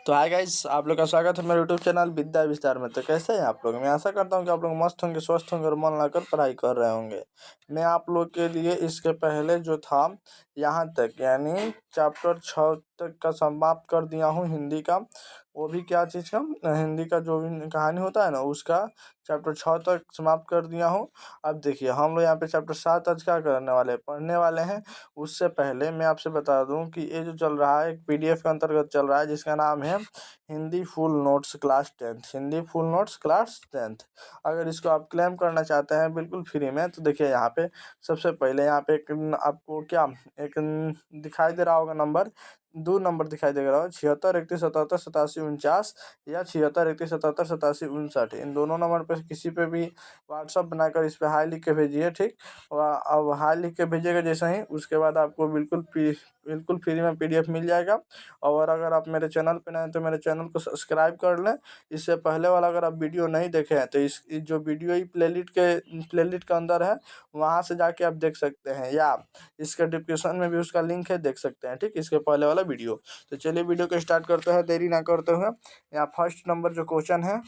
तो hi guys, आप लोग का स्वागत है मेरे यूट्यूब चैनल विद्या विस्तार में। तो कैसे हैं आप लोग? मैं आशा करता हूं कि आप लोग मस्त होंगे, स्वस्थ होंगे और मन लगाकर पढ़ाई कर रहे होंगे। मैं आप लोग के लिए इसके पहले जो था यहाँ तक यानी चैप्टर 6 तक का समाप्त कर दिया हूँ हिंदी का। वो भी क्या चीज़ का, हिंदी का जो भी कहानी होता है ना उसका चैप्टर 6 तक समाप्त कर दिया हूँ। अब देखिए हम लोग यहाँ पे चैप्टर 7 आज क्या करने वाले हैं, पढ़ने वाले हैं। उससे पहले मैं आपसे बता दूं कि ये जो चल रहा है एक पीडीएफ के अंतर्गत चल रहा है जिसका नाम है Hindi full notes class 10th। Hindi full notes class 10th अगर इसको आप क्लेम करना चाहते हैं बिल्कुल फ्री में, तो देखिए यहाँ पे सबसे पहले यहाँ पे आपको क्या एक दिखाई दे रहा होगा नंबर, 2 नंबर दिखाई दे रहा हो, 76 31 77 87 49 या 76 31 77 87 59। इन दोनों नंबर पे किसी पे भी व्हाट्सअप बनाकर इस पे हाई लिख के भेजिए, ठीक। और अब हाई लिख के भेजिएगा जैसे ही, उसके बाद आपको बिल्कुल फ्री में पीडीएफ मिल जाएगा। और अगर आप मेरे चैनल पे नए हैं तो मेरे चैनल को सब्सक्राइब कर लें। इससे पहले वाला अगर आप वीडियो नहीं देखे हैं तो इस जो वीडियो ही प्लेलिस्ट के अंदर है, वहाँ से जाके आप देख सकते हैं, या इसके डिस्क्रिप्शन में भी उसका लिंक है, देख सकते हैं, ठीक। इसके पहले वाला वीडियो। तो चलिए वीडियो को स्टार्ट करते हैं देरी ना करते हुए। यहाँ फर्स्ट नंबर जो क्वेश्चन है,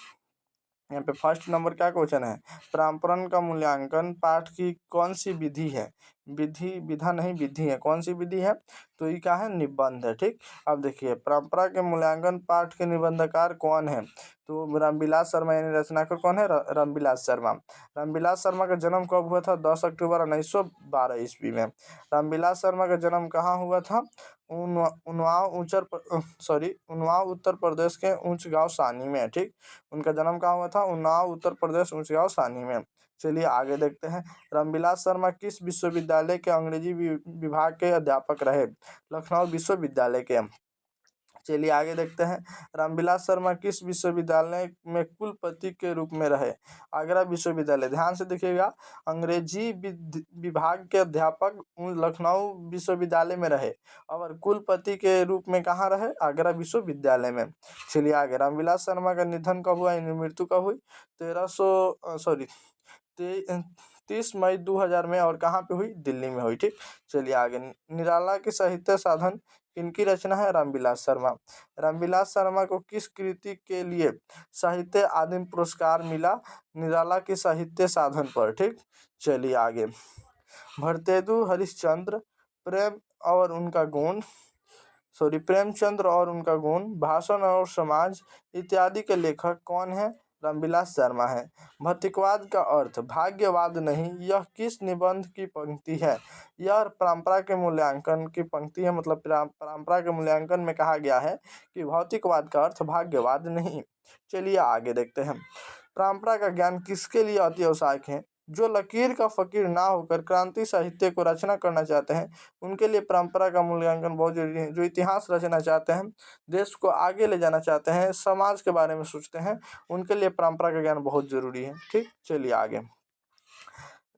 यहाँ पे फर्स्ट नंबर क्या क्वेश्चन है, प्रांपरण का मूल्यांकन पाठ की कौन सी विधि है? विधा नहीं विधि है, कौन सी विधि है? तो ये क्या है, निबंध है, ठीक। अब देखिए परंपरा के मूल्यांकन पाठ के निबंधकार कौन है? तो रामविलास शर्मा यानी रचनाकार कौन है? रामविलास शर्मा। रामविलास शर्मा का जन्म कब हुआ था? 10 अक्टूबर 1912 में। रामविलास शर्मा का जन्म कहाँ हुआ था? उन्नाव उत्तर प्रदेश के ऊंच गांव सानी में, ठीक। उनका जन्म कहाँ हुआ था? उन्नाव उत्तर प्रदेश ऊंच गांव सानी में। चलिए आगे देखते हैं। रामविलास शर्मा किस विश्वविद्यालय के अंग्रेजी विभाग के अध्यापक रहे? लखनऊ विश्वविद्यालय के। चलिए आगे देखते हैं। रामविलास शर्मा किस विश्वविद्यालय में कुलपति के रूप में रहे? आगरा विश्वविद्यालय। ध्यान से देखिएगा, अंग्रेजी विभाग के अध्यापक लखनऊ विश्वविद्यालय में रहे और कुलपति के रूप में कहाँ रहे? आगरा विश्वविद्यालय में। चलिए आगे, रामविलास शर्मा का निधन कब हुआ, यानी मृत्यु कब हुई? 30 मई 2000 में। और कहाँ पे हुई? दिल्ली में हुई, ठीक। चलिए आगे, निराला के साहित्य साधन किनकी रचना है? रामविलास शर्मा। रामविलास शर्मा को किस कृति के लिए साहित्य आदिम पुरस्कार मिला? निराला के साहित्य साधन पर, ठीक। चलिए आगे, भरतेदु हरिश्चंद्र प्रेमचंद्र और उनका गुण, भाषण और समाज इत्यादि के लेखक कौन है? रामविलास शर्मा है। भौतिकवाद का अर्थ भाग्यवाद नहीं, यह किस निबंध की पंक्ति है? यह परंपरा के मूल्यांकन की पंक्ति है, मतलब परंपरा के मूल्यांकन में कहा गया है कि भौतिकवाद का अर्थ भाग्यवाद नहीं। चलिए आगे देखते हैं। परंपरा का ज्ञान किसके लिए अति आवश्यक है? जो लकीर का फकीर ना होकर क्रांति साहित्य को रचना करना चाहते हैं उनके लिए परंपरा का मूल्यांकन बहुत जरूरी है। जो इतिहास रचना चाहते हैं, देश को आगे ले जाना चाहते हैं, समाज के बारे में सोचते हैं, उनके लिए परंपरा का ज्ञान बहुत जरूरी है, ठीक। चलिए आगे,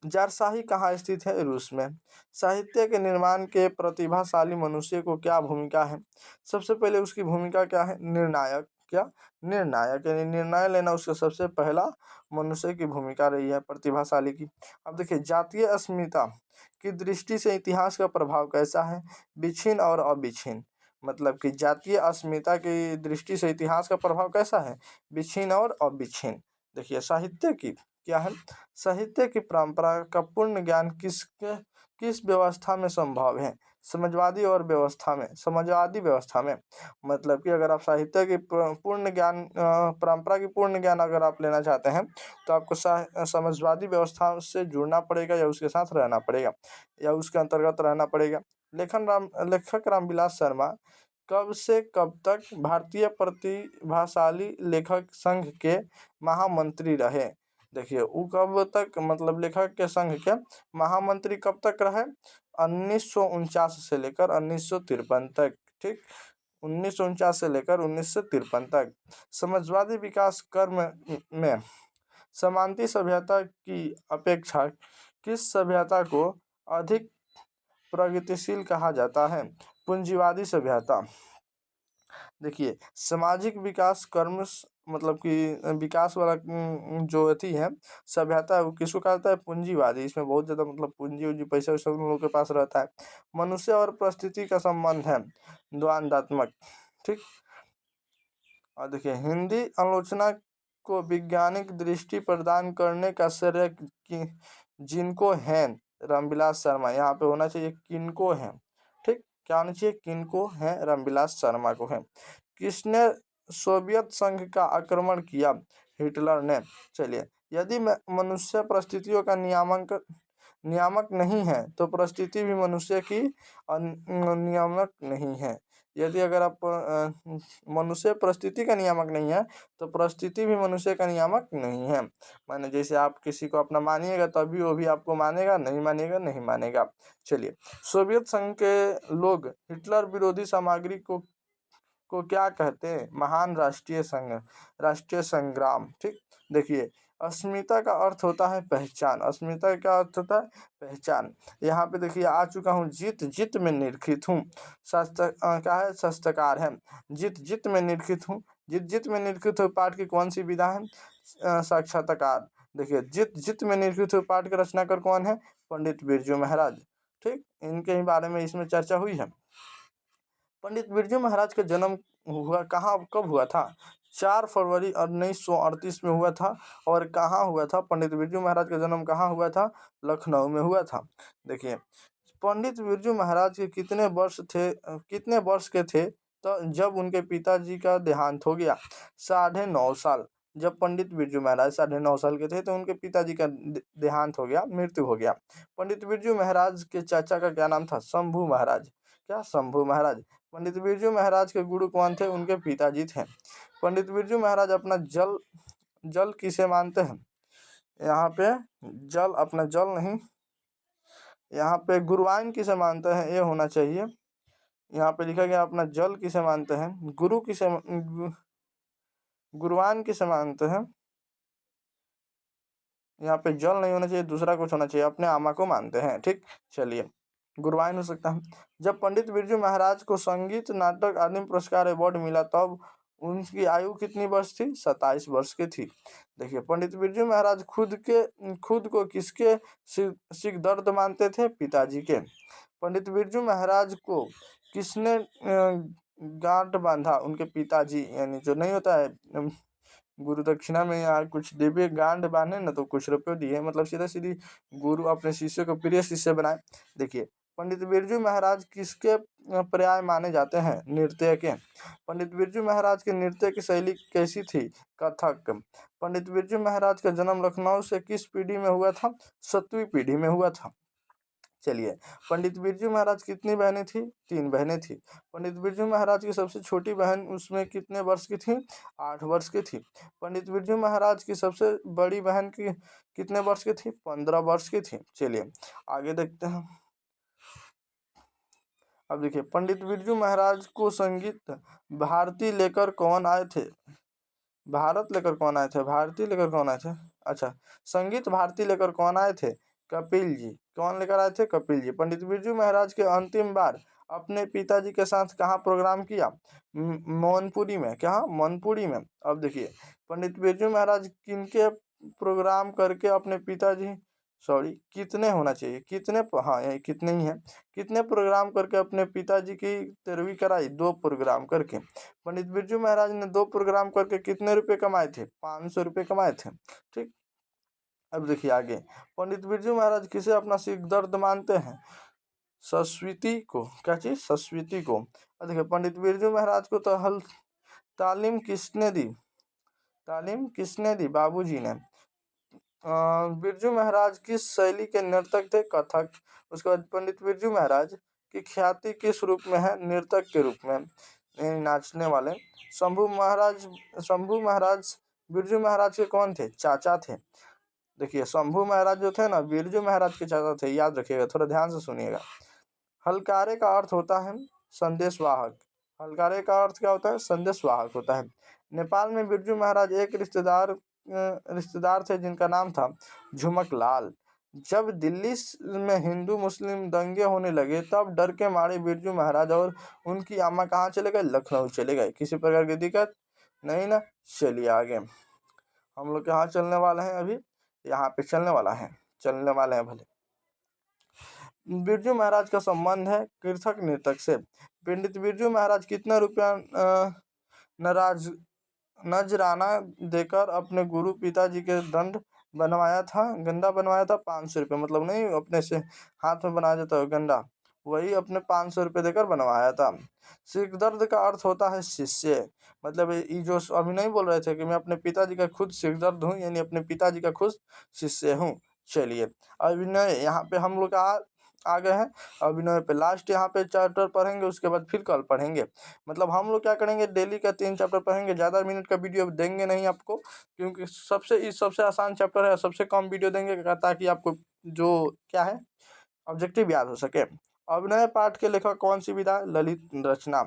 जारशाही कहाँ स्थित है? रूस में। साहित्य के निर्माण के प्रतिभाशाली मनुष्य को क्या भूमिका है? सबसे पहले उसकी भूमिका क्या है? निर्णायक। क्या? निर्णायक, यानी निर्णय लेना उसका सबसे पहला मनुष्य की भूमिका रही है, प्रतिभाशाली की। अब देखिए, जातीय अस्मिता की दृष्टि से इतिहास का प्रभाव कैसा है? विच्छिन्न और अविच्छिन्न। मतलब कि जातीय अस्मिता की दृष्टि से इतिहास का प्रभाव कैसा है? विच्छिन्न और अविच्छिन्न। देखिए, साहित्य की क्या है? साहित्य की परंपरा का पूर्ण ज्ञान किस व्यवस्था में संभव है? समाजवादी व्यवस्था में। मतलब कि अगर आप साहित्य की पूर्ण ज्ञान, परंपरा की पूर्ण ज्ञान अगर आप लेना चाहते हैं तो आपको समाजवादी व्यवस्था से जुड़ना पड़ेगा, या उसके साथ रहना पड़ेगा, या उसके अंतर्गत रहना पड़ेगा। लेखक रामविलास शर्मा कब से कब तक भारतीय प्रतिभाशाली लेखक संघ के महामंत्री रहे? देखिए, वो कब तक, मतलब लेखक के संघ के महामंत्री कब तक रहे? 1949 से लेकर 1953 तक, ठीक। 1949 से लेकर 1953 तक। समाजवादी विकास कर्म में समांती सभ्यता की अपेक्षा किस सभ्यता को अधिक प्रगतिशील कहा जाता है? पूंजीवादी सभ्यता। देखिए, सामाजिक विकास कर्म मतलब कि विकास वाला जो अथी है सभ्यता है, वो किसको कहता है? पूंजीवादी। इसमें बहुत ज़्यादा मतलब पूंजी उंजी पैसा सब लोगों के पास रहता है। मनुष्य और परिस्थिति का संबंध है द्वंद्वात्मक, ठीक। और देखिए, हिंदी आलोचना को वैज्ञानिक दृष्टि प्रदान करने का श्रेय जिनको है, रामविलास शर्मा। यहाँ पे होना चाहिए किनको है, ठीक, क्या होना चाहिए, किनको है, रामविलास शर्मा को है। किसने सोवियत संघ का आक्रमण किया, हिटलर ने। चलिए, यदि मनुष्य परिस्थितियों का नियामक नहीं है तो परिस्थिति भी मनुष्य की नियामक नहीं है। यदि अगर आप मनुष्य परिस्थिति का नियामक नहीं है तो परिस्थिति भी मनुष्य का नियामक नहीं है। माने जैसे आप किसी को अपना मानिएगा तभी वो भी आपको मानेगा, नहीं मानिएगा नहीं मानेगा। चलिए, सोवियत संघ के लोग हिटलर विरोधी सामग्री को क्या कहते हैं, महान राष्ट्रीय संग्राम। ठीक, देखिए, अस्मिता का अर्थ होता है पहचान। अस्मिता का अर्थ होता है पहचान। यहाँ पे देखिए आ चुका हूँ, जित जित में निरखित हूँ। क्या है, शस्त्रकार है। जित जित में निरखित हूँ। जित जित में निरखित हो पाठ की कौन सी विधा है, साक्षात्कार। देखिए, जित जित में निरखित हो पाठ के रचनाकार कौन है, पंडित बिरजू महाराज। ठीक, इनके ही बारे में इसमें चर्चा हुई है। पंडित बिरजू महाराज का जन्म हुआ कहाँ, कब हुआ था, 4 फरवरी 1938 में हुआ था। और कहाँ हुआ था, पंडित बिरजू महाराज का जन्म कहाँ हुआ था, लखनऊ में हुआ था। देखिए, पंडित बिरजू महाराज के कितने वर्ष के थे तो जब उनके पिताजी का देहांत हो गया, 9.5 साल। जब पंडित बिरजू महाराज 9.5 साल के थे तो उनके पिताजी का देहांत हो गया, मृत्यु हो गया। पंडित बिरजू महाराज के चाचा का क्या नाम था, शंभू महाराज। क्या, शंभू महाराज। पंडित बिरजू महाराज के गुरु कौन थे, उनके पिताजी थे। पंडित बिरजू महाराज अपना जल जल किसे मानते हैं, यहाँ पे जल, अपना जल नहीं, यहाँ पे गुरुआइन किसे मानते हैं, ये होना चाहिए। यहाँ पे लिखा गया अपना जल किसे मानते हैं, गुरुआइन किसे मानते हैं। यहाँ पे जल नहीं होना चाहिए, दूसरा कुछ होना चाहिए, अपने आमा को मानते हैं। ठीक, चलिए, गुरुवाइन हो सकता है। जब पंडित बिरजू महाराज को संगीत नाटक आदि पुरस्कार अवार्ड मिला तब उनकी आयु कितनी वर्ष थी, 27 वर्ष की थी। देखिए, पंडित बिरजू महाराज खुद को किसके सिख दर्द मानते थे, पिताजी के। पंडित बिरजू महाराज को किसने गांठ बांधा, उनके पिताजी, यानी जो नहीं होता है गुरु दक्षिणा में या कुछ देवे गांड बांधे ना तो कुछ रुपये दिए, मतलब सीधा सीधी गुरु अपने शिष्य को प्रिय शिष्य बनाए। देखिए, पंडित बिरजू महाराज किसके पर्याय माने जाते हैं, नृत्य के। पंडित बिरजू महाराज के नृत्य की शैली कैसी थी, कथक। पंडित बिरजू महाराज का जन्म लखनऊ से किस पीढ़ी में हुआ था, 7वीं पीढ़ी में हुआ था। चलिए, पंडित बिरजू महाराज कितनी बहनें थी, 3 बहनें थी। पंडित बिरजू महाराज की सबसे छोटी बहन उसमें कितने वर्ष की थी, 8 वर्ष की थी। पंडित बिरजू महाराज की सबसे बड़ी बहन की कितने वर्ष की थी, 15 वर्ष की थी। चलिए, आगे देखते हैं। अब देखिए, पंडित बिरजू महाराज को संगीत भारती लेकर कौन आए थे, भारत लेकर कौन आए थे, भारती लेकर कौन आए थे, अच्छा, संगीत भारती लेकर कौन आए थे, कपिल जी। कौन लेकर आए थे, कपिल जी। पंडित बिरजू महाराज के अंतिम बार अपने पिताजी के साथ कहाँ प्रोग्राम किया, मौनपुरी में। क्या, मौनपुरी में। अब देखिए, पंडित बिरजू महाराज किनके प्रोग्राम करके अपने पिताजी, सॉरी, कितने होना चाहिए, हाँ, ये कितने ही है, कितने प्रोग्राम करके अपने पिताजी की तेरहवीं कराई, 2 प्रोग्राम करके। पंडित बिरजू महाराज ने 2 प्रोग्राम करके कितने रुपए कमाए थे, 500 रुपये कमाए थे। ठीक, अब देखिए आगे, पंडित बिरजू महाराज किसे अपना सिख दर्द मानते हैं, सरस्वती को। क्या चीज, सरस्वती को। अब देखिए, पंडित बिरजू महाराज को तो तालीम किसने दी, बाबूजी ने। बिरजू महाराज किस शैली के नर्तक थे, कथक। उसके बाद पंडित बिरजू महाराज की ख्याति किस रूप में है, नर्तक के रूप में, नाचने वाले। शंभू महाराज बिरजू महाराज के कौन थे, चाचा थे। देखिए, शंभू महाराज जो थे ना, बिरजू महाराज के चाचा थे, याद रखिएगा, थोड़ा ध्यान से सुनिएगा। हलकारे का अर्थ होता है संदेशवाहक। हलकारे का अर्थ क्या होता है, संदेशवाहक होता है। नेपाल में बिरजू महाराज एक रिश्तेदार थे जिनका नाम था झुमक लाल। जब दिल्ली में हिंदू मुस्लिम दंगे होने लगे तब डर के मारे बिरजू महाराज और उनकी अम्मा कहाँ चले गए, लखनऊ चले गए। किसी प्रकार की दिक्कत नहीं ना। चलिए आगे, हम लोग यहाँ चलने वाले हैं, अभी यहाँ पे चलने वाले हैं भले। बिरजू महाराज का संबंध है कृथक नृतक से। पंडित बिरजू महाराज कितना रुपया नाराज नजराना देकर अपने गुरु पिताजी के गंडा बनवाया था 500 रुपये, मतलब नहीं अपने से हाथ में बना देता है गंडा, वही अपने 500 रुपये देकर बनवाया था। सिरदर्द का अर्थ होता है शिष्य, मतलब ये जो अभी नहीं बोल रहे थे कि मैं अपने पिताजी का खुद सिरदर्द हूँ, यानी अपने पिताजी का खुद शिष्य हूँ। चलिए अभिनय यहाँ पे हम लोग आ गए हैं अभिनय पे। लास्ट यहाँ पे चैप्टर पढ़ेंगे, उसके बाद फिर कल पढ़ेंगे। मतलब हम लोग क्या करेंगे, डेली का 3 चैप्टर पढ़ेंगे, ज़्यादा मिनट का वीडियो देंगे नहीं आपको, क्योंकि सबसे आसान चैप्टर है, सबसे कम वीडियो देंगे ताकि आपको जो क्या है ऑब्जेक्टिव याद हो सके। अभिनय पाठ के लेखक कौन सी विधा, ललित रचना।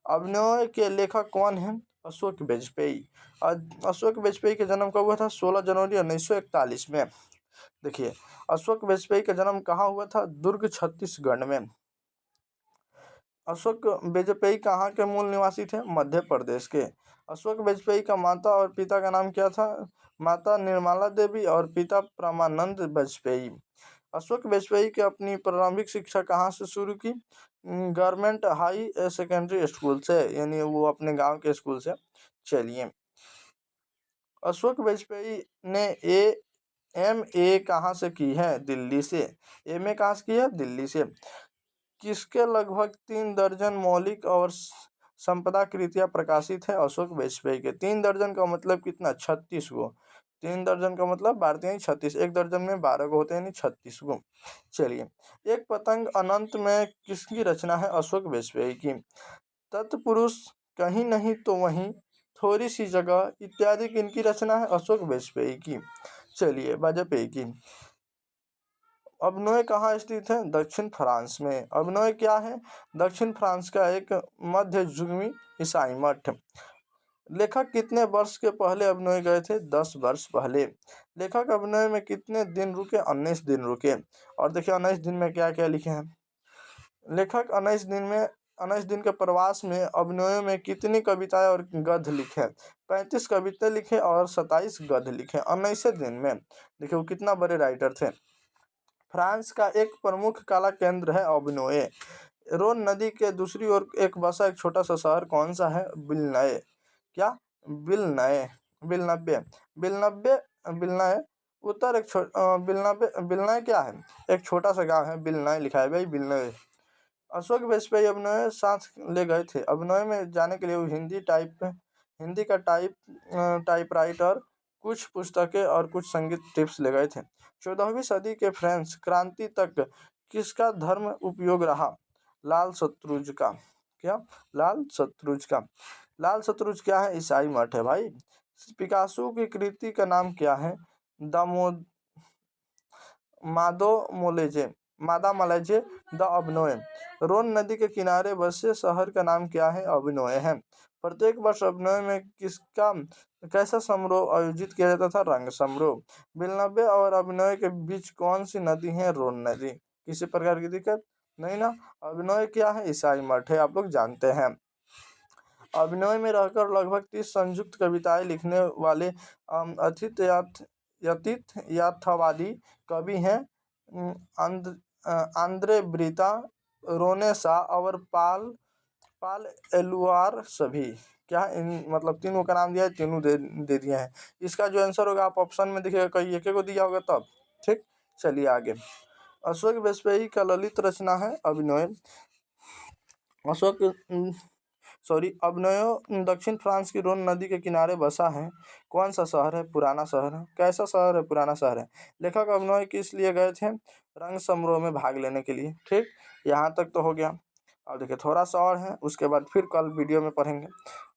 अभिनय के लेखक कौन है, अशोक वाजपेयी। अशोक वाजपेयी का जन्म कब हुआ था, 16 जनवरी 1941 में। देखिए अशोक वाजपेयी का जन्म कहाँ हुआ था, दुर्ग छत्तीसगढ़ में। अशोक वाजपेयी कहाँ के मूल निवासी थे, मध्य प्रदेश के। अशोक वाजपेयी का माता और पिता का नाम क्या था, माता निर्मला देवी और पिता परमानंद वाजपेयी। अशोक वाजपेयी की अपनी प्रारंभिक शिक्षा कहाँ से शुरू की, गवर्नमेंट हाई सेकेंडरी स्कूल से, यानी वो अपने गांव के स्कूल से। चलिए अशोक वाजपेयी ने MA कहाँ से की है, दिल्ली से। MA कहाँ से की है, दिल्ली से। किसके लगभग 3 दर्जन मौलिक और संपदा कृतियां प्रकाशित है, अशोक वाजपेयी के। 3 दर्जन का मतलब कितना, 36 गो। 3 दर्जन का मतलब 12×3 = 36, 1 दर्जन में 12 गो होते हैं, यानी 36 गो। चलिए एक पतंग अनंत में किसकी रचना है, अशोक वाजपेयी की। तत्पुरुष, कहीं नहीं तो वहीं, थोड़ी सी जगह इत्यादि किनकी रचना है, अशोक वाजपेयी की। चलिए वाजपेयी की। अभिनय कहाँ स्थित है, दक्षिण फ्रांस में। अभिनय क्या है, दक्षिण फ्रांस का एक मध्ययुगीन ईसाई मठ। लेखक कितने वर्ष के पहले अभिनय गए थे, 10 वर्ष पहले। लेखक अभिनय में कितने दिन रुके, 19 दिन रुके। और देखिए 19 दिन में क्या क्या लिखे हैं। लेखक 19 दिन के प्रवास में अभिनय में कितनी कविताएं और गद्य लिखे, 35 कविताएं लिखे और 27 गद्य लिखे 19 दिन में। देखिए वो कितना बड़े राइटर थे। फ्रांस का एक प्रमुख कला केंद्र है अभिनय। रोन नदी के दूसरी ओर एक बसा एक छोटा सा शहर कौन सा है, विलनय। क्या, विलनय, विलनब्बे, विलनब्बे, विलनय। उत्तर एक विलनब्बे, विलनय क्या है, एक छोटा सा गांव है, विलनय लिखा है भाई, विलनय। अशोक वाजपेयी अभिनय साथ ले गए थे। अभिनय में जाने के लिए वो हिंदी का टाइपराइटर, कुछ पुस्तकें और कुछ संगीत टिप्स ले गए थे। 14वीं सदी के फ्रेंच क्रांति तक किसका धर्म उपयोग रहा, लाल शत्रुज का। क्या, लाल शत्रुज का। लाल शत्रुज क्या है, ईसाई मठ है भाई। पिकासो की कृति का नाम क्या है, दामो मादो मोलेजे, मादा मलेजे द अभिनय। रोन नदी के किनारे बसे शहर का नाम क्या है, अभिनय है। प्रत्येक वर्ष अभिनय में किसका कैसा समारोह आयोजित किया जाता था, रंग समारोह। विलनब्बे और अभिनय के बीच कौन सी नदी है, रोन नदी। किसी प्रकार की दिक्कत नहीं ना। अभिनय क्या है, ईसाई मठ है, आप लोग जानते हैं। अभिनय में रहकर लगभग 30 संयुक्त कविताएं लिखने वाले यतीत यथावादी कवि हैं आंद्रे ब्रिता, रोनेसा और पाल एलुआर सभी। क्या इन मतलब तीनों का नाम दिया है, तीनों दे दिए हैं। इसका जो आंसर होगा आप ऑप्शन में देखिएगा, कहीं एक को दिया होगा तब। ठीक, चलिए आगे। अशोक वाजपेयी का ललित रचना है अभिनय। अशोक अभिनयो दक्षिण फ्रांस की रोन नदी के किनारे बसा है। कौन सा शहर है, पुराना शहर है। कैसा शहर है, पुराना शहर है। लेखक अभिनय किस लिए गए थे, रंग समारोह में भाग लेने के लिए। ठीक, यहाँ तक तो हो गया। अब देखिए थोड़ा सा और है, उसके बाद फिर कल वीडियो में पढ़ेंगे।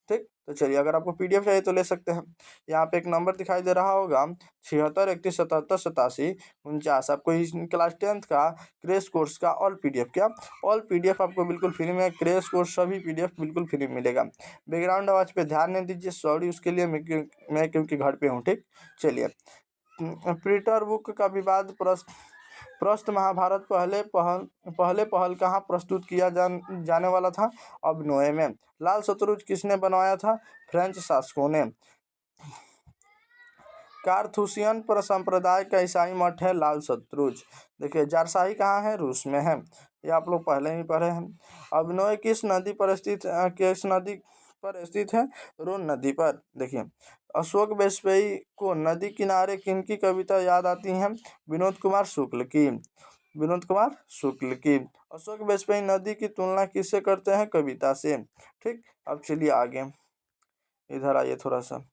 ठीक, तो चलिए अगर आपको PDF चाहिए तो ले सकते हैं। यहाँ पे एक नंबर दिखाई दे रहा होगा, 76 31 77 87 49। आपको इस क्लास 10th का क्रैश कोर्स का ऑल PDF, क्या ऑल PDF आपको बिल्कुल फ्री में, क्रैश कोर्स सभी PDF बिल्कुल फ्री में मिलेगा। बैकग्राउंड आवाज़ पे ध्यान नहीं दीजिए, सॉरी उसके लिए, मैं क्योंकि घर पे हूँ। ठीक, चलिए। पीटर बुक का विवाद प्रस्त महाभारत पहले पहल कहाँ प्रस्तुत किया जाने वाला था, अभिनय में। लाल शत्रुज किसने बनवाया था, फ्रेंच शासकों ने। कार्थुसियन पर संप्रदाय का ईसाई मठ है, लाल शत्रुज। देखिए जारशाही कहाँ है, रूस में है, ये आप लोग पहले ही पढ़े हैं। अभिनय किस नदी पर स्थित, किस नदी पर स्थित है? रोन नदी पर। देखिए, अशोक वाजपेयी को नदी किनारे किनकी कविता याद आती है? विनोद कुमार शुक्ल की। विनोद कुमार शुक्ल की। अशोक वाजपेयी नदी की तुलना किससे करते हैं? कविता से। ठीक, अब चलिए आगे, इधर आइए थोड़ा सा।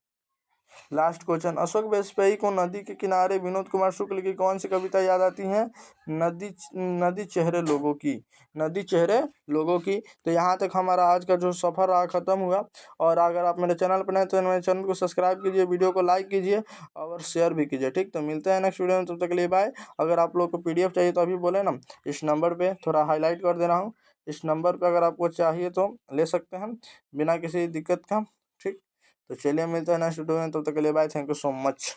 लास्ट क्वेश्चन, अशोक वाजपेयी को नदी के किनारे विनोद कुमार शुक्ल की कौन सी कविता याद आती है? नदी नदी चेहरे लोगों की। नदी चेहरे लोगों की। तो यहाँ तक हमारा आज का जो सफ़र रहा ख़त्म हुआ। और अगर आप मेरे चैनल पर नए तो मेरे चैनल को सब्सक्राइब कीजिए, वीडियो को लाइक कीजिए और शेयर भी कीजिए। ठीक, तो मिलते हैं नेक्स्ट वीडियो में, तब तक के लिए बाय। अगर आप लोग को PDF चाहिए तो अभी बोले ना, इस नंबर पर थोड़ा हाईलाइट कर दे रहा हूँ, इस नंबर पर अगर आपको चाहिए तो ले सकते हैं बिना किसी दिक्कत का। ठीक, तो चलिए मिलते हैं नेक्स्ट वीडियो में, तब तक के लिए bye. Thank you so much.